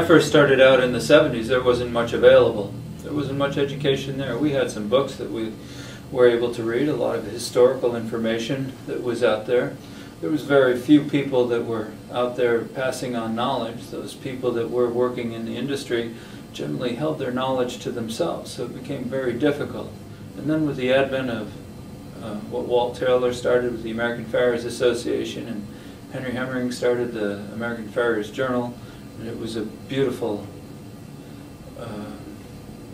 first started out in the 70s, there wasn't much available. There wasn't much education there. We had some books that we were able to read, a lot of historical information that was out there. There was very few people that were out there passing on knowledge. Those people that were working in the industry generally held their knowledge to themselves, so it became very difficult. And then with the advent of what Walt Taylor started with the American Farriers Association, and Henry Hemmering started the American Farriers Journal, and it was a beautiful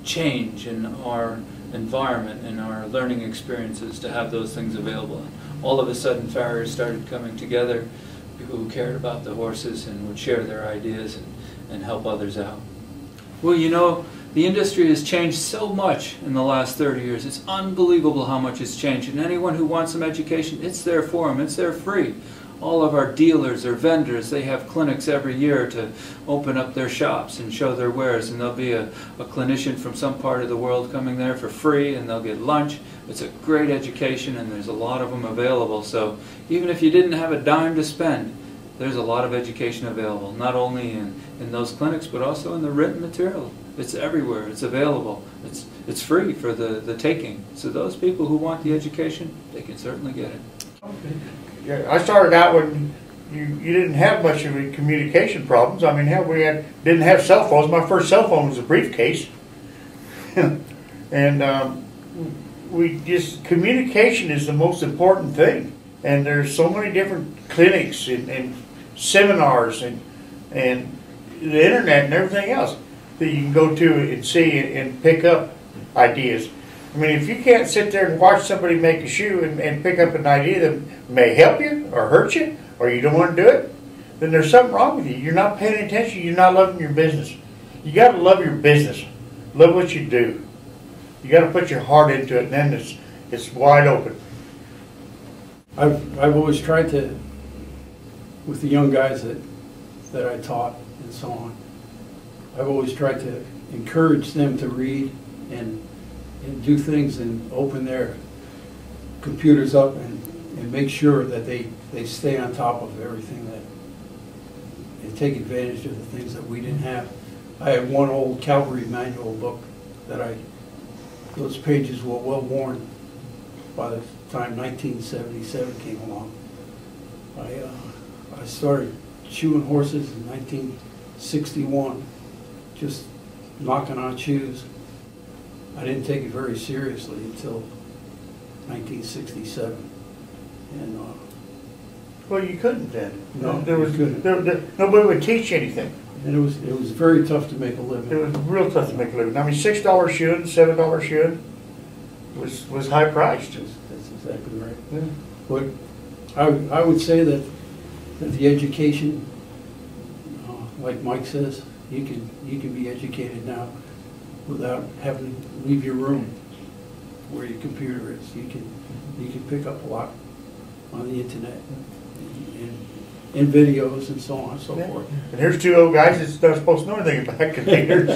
change in our environment and our learning experiences to have those things available. And all of a sudden farriers started coming together, people who cared about the horses and would share their ideas and help others out. Well, you know, the industry has changed so much in the last 30 years. It's unbelievable how much it's changed. And anyone who wants some education, it's there for them. It's there free. All of our dealers or vendors, they have clinics every year to open up their shops and show their wares. And there'll be a clinician from some part of the world coming there for free, and they'll get lunch. It's a great education, and there's a lot of them available. So even if you didn't have a dime to spend, there's a lot of education available, not only in those clinics, but also in the written material. It's everywhere. It's available. It's free for the taking. So those people who want the education, they can certainly get it. Okay. Yeah, I started out when you didn't have much of a communication problems. I mean, hell, didn't have cell phones. My first cell phone was a briefcase, and communication is the most important thing. And there's so many different clinics and seminars and the internet and everything else that you can go to and see and pick up ideas. I mean, if you can't sit there and watch somebody make a shoe and pick up an idea that may help you or hurt you, or you don't want to do it, then there's something wrong with you. You're not paying attention. You're not loving your business. You got to love your business. Love what you do. You got to put your heart into it, and then it's wide open. I've always tried to, with the young guys that I taught and so on, I've always tried to encourage them to read and do things and open their computers up and make sure that they stay on top of everything and take advantage of the things that we didn't have. I had one old cavalry manual book that those pages were well worn by the time 1977 came along. I started shoeing horses in 1961, just knocking on shoes. I didn't take it very seriously until 1967, and well, you couldn't then. No, nobody would teach you anything. And it was very tough to make a living. It was real tough to make a living. I mean, $6 shoeing, $7 shoeing was high priced. That's exactly right. Yeah. But I would say that the education, like Mike says, you can be educated now without having to leave your room where your computer is. You can pick up a lot on the internet and videos and so on and so forth. And here's two old guys that's not supposed to know anything about computers.